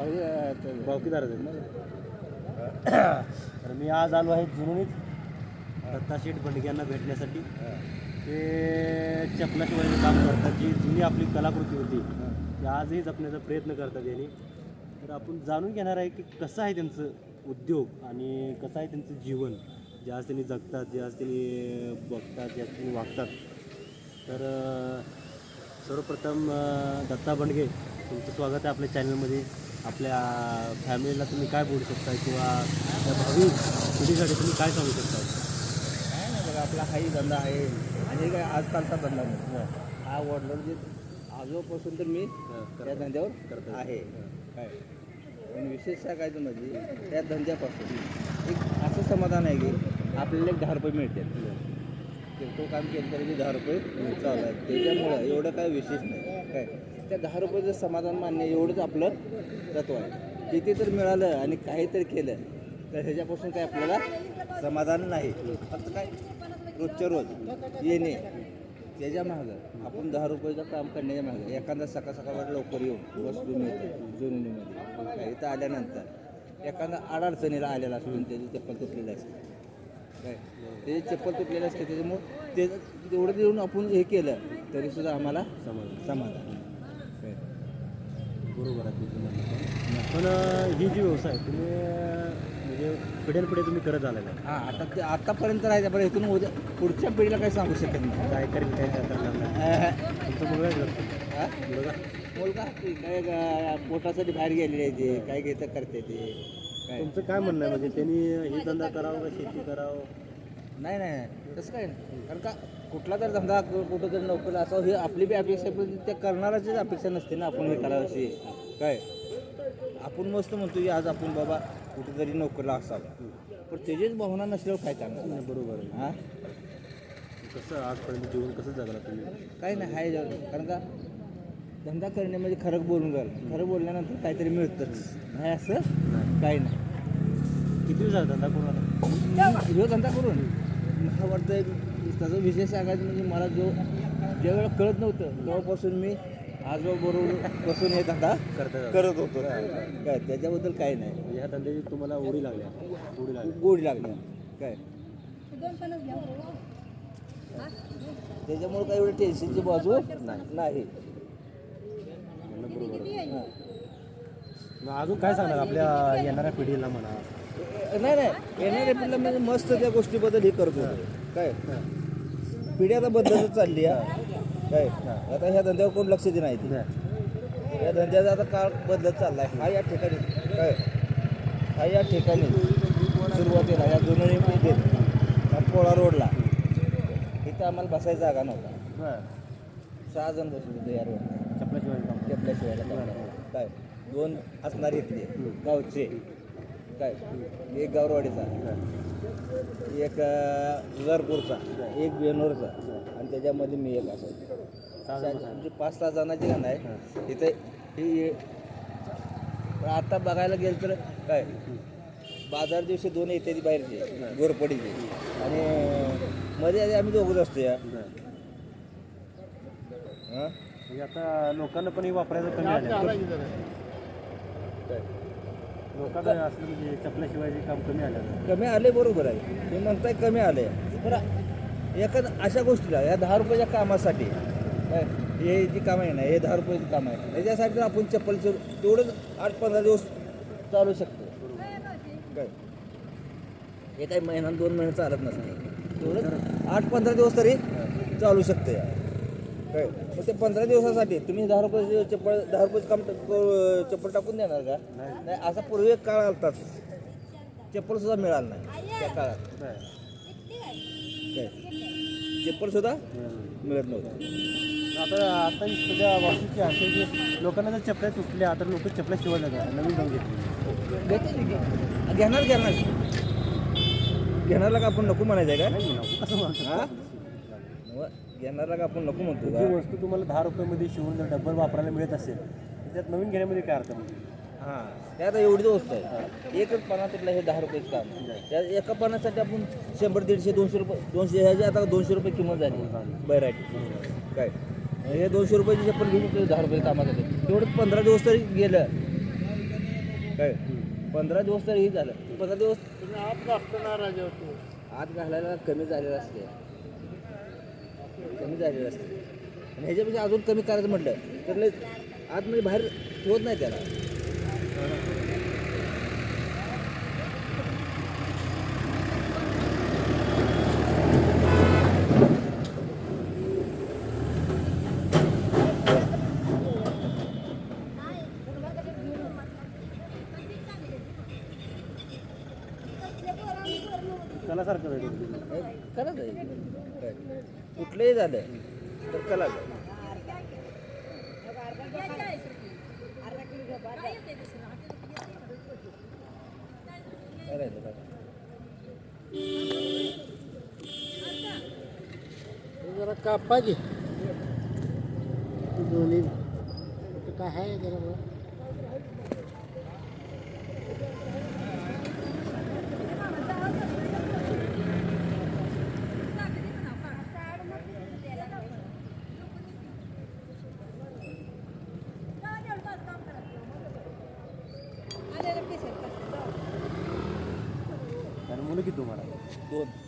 बावकीदार आहेत ना. तर मी आज आलो आहे जुनूनीत दत्ताशेठ बंडगे यांना भेटण्यासाठी. ते चपलाशिवाय काम करतात, जी जुनी आपली कलाकृती होती ती आजही जपण्याचा प्रयत्न करतात यांनी. तर आपण जाणून घेणार आहे की कसं आहे त्यांचं उद्योग आणि कसं आहे त्यांचं जीवन, जे आज त्यांनी जगतात, जे आज त्यांनी बघतात, जे आज त्यांनी वागतात. तर सर्वप्रथम दत्ता बंडगे, तुमचं स्वागत आहे आपल्या चॅनलमध्ये. आपल्या फॅमिलीला तुम्ही काय बोलू शकता किंवा त्या भावी पिढीसाठी तुम्ही काय सांगू शकता? काय नाही बघा, आपला हाही धंदा आहे आणि काय आजकालचा धंदा नाही. हा वडलोड जे आजोपासून तर मी त्या धंद्यावर करतो आहे. काय पण विशेष सांगायचं म्हणजे त्या धंद्यापासून एक असं समाधान आहे की आपल्याला 10 रुपये मिळते. किरकोळ काम केलं तरी 10 रुपये चालू आहे. त्याच्यामुळं एवढं काय विशेष नाही. काय त्या 10 रुपयाचं समाधान मान्य एवढंच आपलं तत्व आहे. किती तर मिळालं आणि काहीतरी केलं तर ह्याच्यापासून काय आपल्याला समाधान नाही. फक्त काय रोजच्या रोज येणे त्याच्या मागं आपण 10 रुपयाचं काम करण्याच्या मागं एखादा सकाळ सकाळ लवकर येऊन वस्तू मिळते जुनीमध्ये. काय इथं आल्यानंतर एखादा अडचणीला आलेला असतो आणि त्याची चप्पल तुटलेली असते. काय त्याची चप्पल तुटलेली असते, त्याच्यामुळं ते तेवढं देऊन आपण हे केलं तरीसुद्धा आम्हाला समाधान. बरोबर आहे तुझं म्हणणं. पण ही जी व्यवसाय तुम्ही म्हणजे पिढ्यानपिढ्या तुम्ही करत आलेला आहे. हां, आता ते आत्तापर्यंत राहायचं, पण इथून उद्या पुढच्या पिढीला काही सांगू शकत नाही. काय करेल काय करणार नाही. तुमचं मुलगा हां मुलगा मुलगा काय पोटासाठी बाहेर गेलेले आहे, ते काय घेतं करते ते. काय तुमचं काय म्हणणं आहे, म्हणजे त्यांनी हे धंदा करावं का शेती करावं? नाही नाही तसं काय नाही. कारण का कुठला तर धंदा कुठं तरी नोकरी असावं ही आपली बी अपेक्षा आहे, पण त्या करणाराचीच अपेक्षा नसते ना आपण हे करावं अशी. काय आपण मस्त म्हणतो की आज आपण बाबा कुठेतरी नोकरीला असावं, पण त्याचीच भावना नसल्यावर काय करणार. बरोबर आहे. हां कसं आजपर्यंत जीवन कसं जगला तुम्ही? काही नाही आहे जाऊ. कारण का धंदा करणे म्हणजे खरं बोलून झालं. खरं बोलल्यानंतर काहीतरी मिळतंच नाही असं काही नाही. किती दिवस झाला धंदा करून आता? ह्यो धंदा करून मला वाटतं त्याचं विशेष सांगायचं म्हणजे मला ज्या वेळेला कळत नव्हतं तेव्हापासून मी आजोबरोबर बसून हे धंदा करत होतो. काय त्याच्याबद्दल काही नाही. म्हणजे ह्या धंद्याची तुम्हाला ओढी लागल्या? गोडी लागल्या. काय त्याच्यामुळे काही एवढी टेन्शनची बाजू नाही. बरोबर. मग अजून काय सांगणार आपल्या येणाऱ्या पिढीला म्हणा? नाही येणाऱ्या पिढीला म्हणजे मस्त त्या गोष्टीबद्दल हे करतो. काय पिढी आता बदलतच चालली आहे. काय आता ह्या धंद्यावर कोण लक्ष दे नाही. या धंद्याचा आता काळ बदलत चालला आहे. हा या ठिकाणी सुरुवातीला या जुनोनी पेठेत पोळा रोडला इथं आम्हाला बसायची जागा नव्हता. 6 जण बसले होते या रोडला चपल्याशिवायला. काय 2 असणार इथले गावचे. काय एक गावरवाडीचा, एक जुजारपूरचा, एक बेनोरचा आणि त्याच्यामध्ये मी एक असायचो. म्हणजे 5-6 जणांची घाण आहे इथे. ही आता बघायला गेलं तर काय बाजार दिवशी 2 येते ती बाहेरची गोरपडीची आणि मध्ये आम्ही दोघंच असतो या. म्हणजे आता लोकांना पण हे वापरायचं कमी आलं. लोकांना असलं म्हणजे चपल्याशिवायचे काम कमी आले. बरोबर आहे ते म्हणताय कमी आले. बरं एखाद अशा गोष्टीला या 10 रुपयाच्या कामासाठी काय हे जी काम आहे ना हे 10 रुपयाची काम आहे याच्यासाठी तर आपण चप्पलचं तेवढंच 8-15 दिवस चालू शकतो. काय हे काही महिना 2 महिने चालत नसते. तेवढं 8-15 दिवस तरी चालू शकते. काय मग ते 15 दिवसासाठी तुम्ही 10 रुपये चप्पल 10 रुपयाचं काम चप्पल टाकून देणार का? नाही. असा पूर्वी एक काळ आलताच चप्पलसुद्धा मिळालं नाही त्या काळात. काय चप्पलसुद्धा मिळत नव्हतं. आता सध्या वास्तूची अशी की लोकांना जर चपल्या तुटल्या तर लोक चपल्या शिवायला जातात, नवीन जाऊन घेतली. घेणारला का आपण नको म्हणायचं आहे नाही कसं म्हणतो? घेणारला का आपण नको म्हणतो जी वस्तू तुम्हाला 10 रुपयामध्ये शिवून जर डब्बल वापरायला मिळत असेल त्यात नवीन घेण्यामध्ये काय अर्थ नाही. हां ते आता एवढी वस्तू आहे. एकच पाना तुटला हे 10 रुपयाचं काम. त्या एका पानासाठी आपण 100, 150, 200 रुपये 200 ह्याची आता 200 रुपये किंमत झाली व्हरायटी. काय हे 200 रुपयाची चप्पल घेऊन 10 रुपये कामासाठी तेवढंच 15 दिवस तरी गेलं काय 15 दिवस तरी झालं 15 दिवस आत घालायला कमी झालेलं असते आणि ह्याच्यापेक्षा अजून कमी करायचं म्हटलं तर लय आतमध्ये बाहेर होत नाही त्याला कलासारखं वेळ कलाच आहे कुठलंही झालं तर कलाच आहे करायचं काय जरा कापा की दोन्ही काय आहे जरा आणि मुलं किती तुम्हाला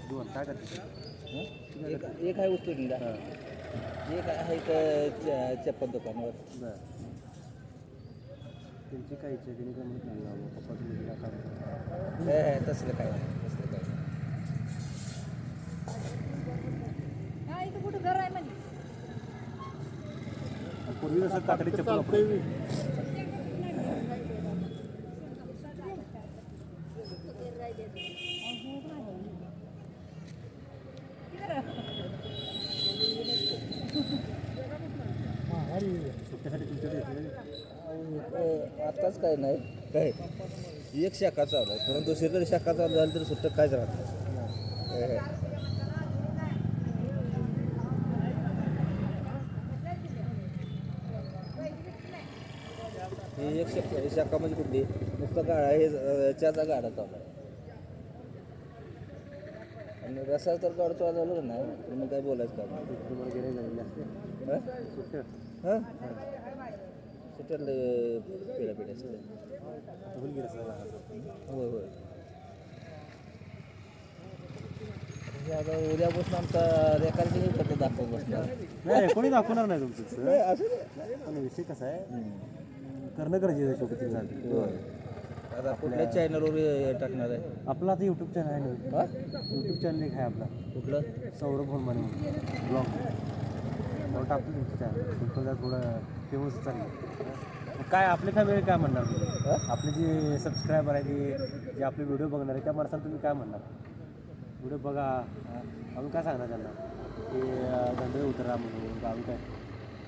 दोन काय करते एक आहे वस्तू धंदा एक आहे तर चप्पल दुकानावर बरं त्यांची काय इच्छा त्यांनी काय म्हणत नाही पप्पाचं मुलगा काम तसलं काय नाही तसलं काय पूर्वी जसं काकडी चप्पल वापरायची. सुट्ट्यासाठी तुमच्याकडे येते आताच काय नाही काय एक शाखा चालू आहे परंतु दुसरीकडे शाखा चालू झाली तर सुट्ट कायच राहत नाही ही एक शाखा म्हणजे कुठली नुसतं गाडा हे चहाचा गाडा चालू आहे आणि रसा तर गाडा चालू झालं का नाही तर मग काय बोलायचं काम नाही. तुम्हाला गेले झालेले असते हां सुट्ट्या हां सुट्ट्यातलं पिढ्या असते होईल गेलं सगळं होय होय म्हणजे आता उद्यापासून आमचा रेकॉर्डिंग करतो दाखवत बसणार नाही कोणी दाखवणार नाही तुमचं नाही, असं नाही. पण विषय कसा आहे करणं गरजेचं आहे शेवटी तुमचं होय. आता कुठल्या चॅनलवर टाकणार आहे आपला आता यूट्यूब चॅनल आहे ना हा यूट्यूब चॅनल एक आहे आपला कुठलं सौरभ होनमाने म्हणून ब्लॉग त्यावर टाकतो तुमचं चॅनल तुमचं जरा थोडं फेमस चाललं काय आपले काय वेळ काय म्हणणार तुम्ही आपले जे सबस्क्रायबर आहे ते जे आपले व्हिडिओ बघणार आहे त्या माणसाला तुम्ही काय म्हणणार व्हिडिओ बघा आम्ही काय सांगणार त्यांना की धंदे उतरा म्हणून गावी काय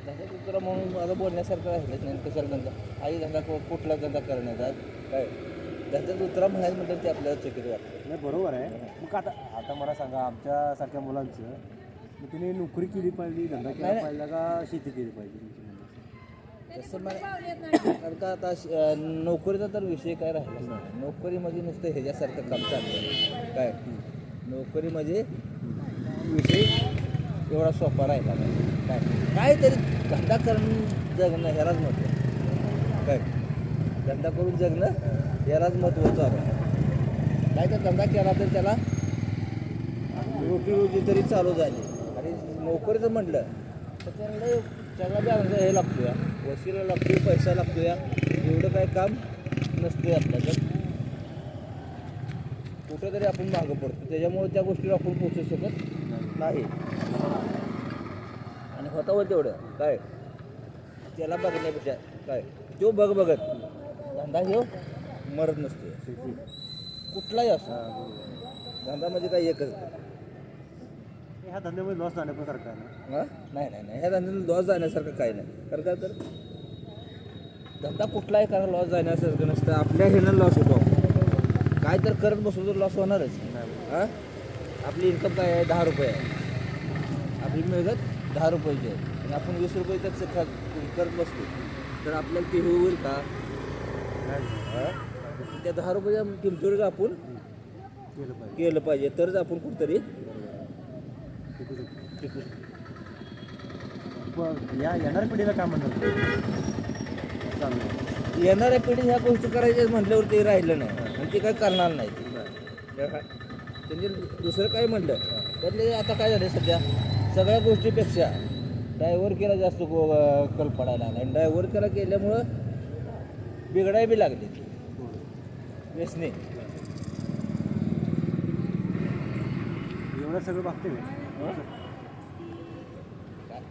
धंदा तुला म्हणून माझं बोलण्यासारखं राहिलंच नाही कशाला धंदा आई धंदा कुठला धंदा करण्याचा काय धंद्यात उतरा म्हणायचं म्हटलं ते आपल्याला चकित वाटतं नाही बरोबर आहे मग आता मला सांगा आमच्यासारख्या मुलांचं मग तिने नोकरी केली पाहिजे धंदा केला पाहिजे का शेती केली पाहिजे तुमची म्हणणं तसं मला कारण का आता नोकरीचा तर विषय काय राहिला नाही नोकरी म्हणजे नुसतं ह्याच्यासारखं काम चालतं काय नोकरी म्हणजे विषय एवढा सोपा राहिला नाही काय काहीतरी धंदा करून जगणं ह्यालाच महत्त्व काय धंदा करून जगणं यालाच महत्त्वाचं आहे काय तर धंदा केला तर त्याला रोटी तरी चालू झाली आणि नोकरीचं म्हटलं तर त्याला बी आमचं हे लागतो या वशिला लागतो पैसा लागतो या एवढं काय काम नसते आपल्याकडं कुठं तरी आपण मागं पडतो त्याच्यामुळे त्या गोष्टीला आपण पोचू शकत नाही आणि होता तेवढं काय त्याला बघण्यापेक्षा काय तो बघत धंदा घेऊ मरत नसते कुठलाही असो धंदा म्हणजे काय एकच ह्या धंद्यामध्ये लॉस जाण्यासारखं आहे ना हां नाही ह्या धंद्याला लॉस जाण्यासारखं काही नाही कारण काय तर धंदा कुठलाही करा लॉस जाण्यासारखं नसतं आपल्या ह्यानं लॉस होतो काय तर करत बसलो तर लॉस होणारच हां आपली इन्कम काय आहे 10 रुपये आहे आपली मिळत 10 रुपयाची आहे आणि आपण 20 रुपये तर करत बसतो तर आपल्याला ते होईल का त्या 10 रुपयाच्या किमतीवर आपण केलं पाहिजे तरच आपण कुठंतरी टिकू या येणाऱ्या पिढीला काय म्हणणार चालू येणाऱ्या पिढी ह्या गोष्टी करायच्या म्हटल्यावर ते राहिलं नाही आणि ते काय करणार नाही त्यांनी दुसरं काय म्हटलं त्यातले आता काय झालं सध्या सगळ्या गोष्टीपेक्षा ड्रायव्हर केला जास्त कल पडायला लागला आणि ड्रायव्हर केला केल्यामुळं बिघडाय बी लागले व्यसने एवढं सगळं बघते मी. काय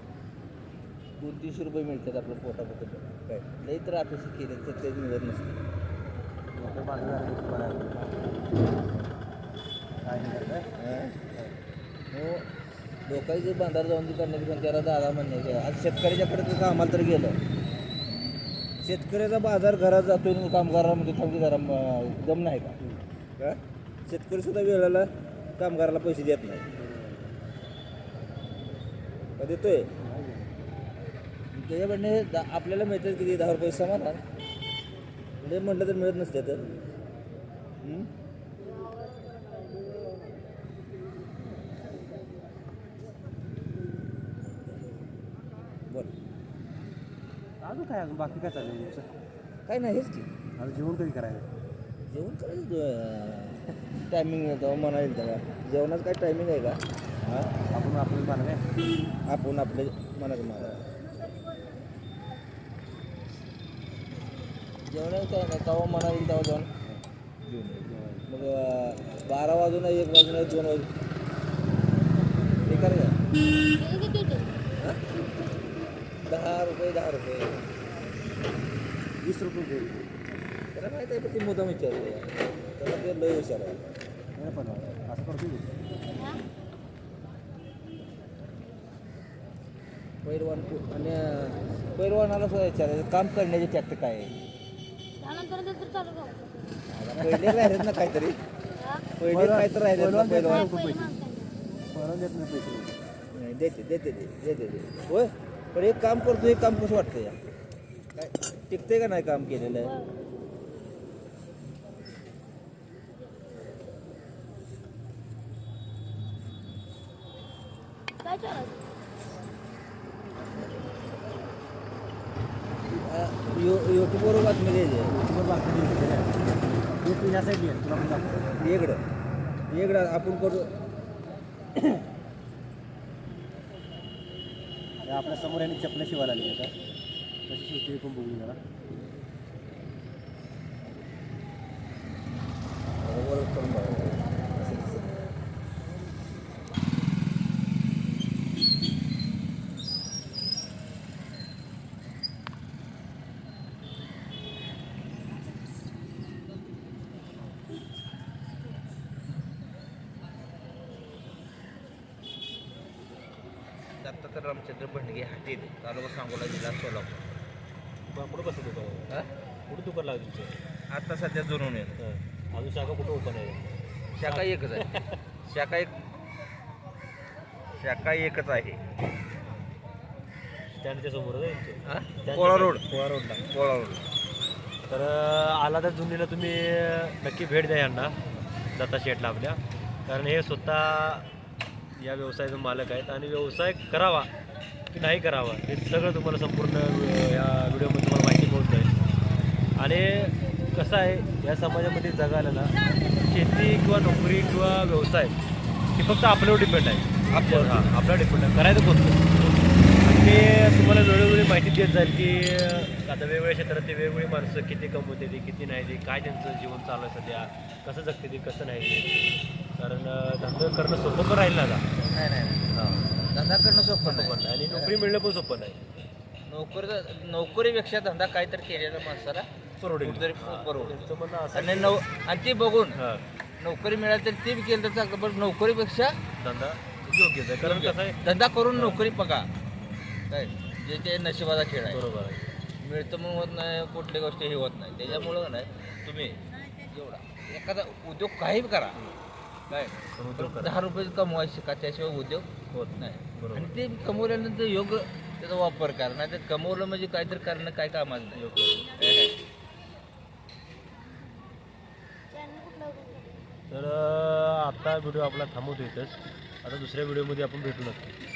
200-300 रुपये मिळतात आपलं पोटापोट काय लई तर अपेक्षा केले तर ते मिळत नसते लोकं बाजारात बघायला. काय नाही करत. हो लोकांचे बांधार जाऊन ती करण्याची पण त्याला दादा म्हणणे आज शेतकऱ्याच्याकडे तर कामाला तर गेलं शेतकऱ्याचा बाजार घरात जातोय आणि कामगारामध्ये थांबली जरा दम नाही का शेतकरी सुद्धा वेळेला कामगाराला पैसे देत नाही का देतोय त्याच्याकडने आपल्याला मिळतात किती 10 रुपये समाधान म्हणजे म्हटलं तर मिळत नसते तर बरं अजून काय अजून बाकी काय चाललं तुमचं? काय नाही हेच की आता जेवण कधी करायचं? जेवण करायचं टायमिंग येतो म्हणा येईल तेव्हा जेवणाचं काय टायमिंग आहे का हां आपण आपण पाहिलं काय? आपण आपले मनाचं मला जेवणाचं काय नाही तेव्हा म्हणा येईल तेव्हा जाऊन घेऊन येईल मग 12 वाजून 1 वाजून 2 वाजून हे करायचं 10 रुपये 20 रुपये देईल. त्याला माहीत आहे पण ती मुद्दाम विचारतो त्याला ते लय हुशार आहे नाही पण असं करतो मी. पैलवान आणि पैलवानाला सुद्धा विचारायचं काम करण्याची टॅक्ट काय आहे आता पहिले राहिलेत ना काहीतरी पहिले काय तर राहिलेत ना पैलवान परत देत नाही पैसे. नाही देते होय पण एक काम करतो हे काम कसं वाटतं या काय टिकते का नाही काम केलेलं आहे युट्यूबवर बातमी द्यायची युट्यूबवर बाकी मी तुझ्या साईडली आहे तुला पण दाखवतो. इकडं आपण करू हे आपल्या समोर यांनी चपल्या शिवायला आली आता कशी शिवते पण बघून जरा. करून बघा. दत्तात्रय रामचंद्र भंडगे हाती तालुका सांगोला जिल्हा सोलापूर कुठं बसत होतं? हा कुठं दुकान लागलं तुमचं? आता सध्या जुळून येत अजून शाखा कुठं ओपन आहे? शाखा एकच आहे शाखा एकच आहे स्टँडच्या समोर आहे कोळा रोड कोळा रोड. तर आला तर जुनीला तुम्ही नक्की भेट द्या यांना दत्ता शेठला आपल्या कारण हे स्वतः या व्यवसायाचे मालक आहेत आणि व्यवसाय करावा की नाही करावा हे सगळं तुम्हाला संपूर्ण या व्हिडिओमध्ये तुम्हाला माहिती पोहोचत आहे. आणि कसं आहे या समाजामध्ये जगायला ना शेती किंवा नोकरी किंवा व्यवसाय हे फक्त आपल्यावर डिपेंड आहे आपल्यावर डिपेंड आहे करायचं कोणतं आणि ते तुम्हाला वेळोवेळी माहिती देत जाईल की आता वेगवेगळ्या क्षेत्रात ते वेगवेगळी माणसं किती कमवते ती किती नाही ती काय त्यांचं जीवन चालू आहे सध्या कसं जगते ती कसं नाही ते कारण धंदा करणं सोपं पण राहील ना आता नाही हां धंदा करणं सोपं पण नाही आणि नोकरी मिळणं पण सोपं नाही नोकरीपेक्षा धंदा काहीतरी केलेला माणसाला परवडेल कुठेतरी परवडेल त्यांचं म्हणणं असं आणि ते बघून हां नोकरी मिळाली तर ते बी केलं तर चांगलं पण नोकरीपेक्षा धंदा योग्यच आहे कारण कसं आहे धंदा करून नोकरी बघा काय जे ते नशिबाचा खेळ आहे बरोबर आहे मिळतं म्हणून होत नाही कुठली गोष्ट हे होत नाही त्याच्यामुळं नाही तुम्ही एवढा एखादा उद्योग काही करा काय पण उद्योग करा. 10 रुपये कमवायचे शिका त्याशिवाय उद्योग होत नाही बरोबर. आणि ते कमवल्यानंतर योग्य त्याचा वापर करा नाही तर कमवलं म्हणजे काहीतरी करणं काय कामाचं नाही योग्य. तर आता व्हिडिओ आपला थांबवतो इथंच आता दुसऱ्या व्हिडिओमध्ये आपण भेटू नक्की.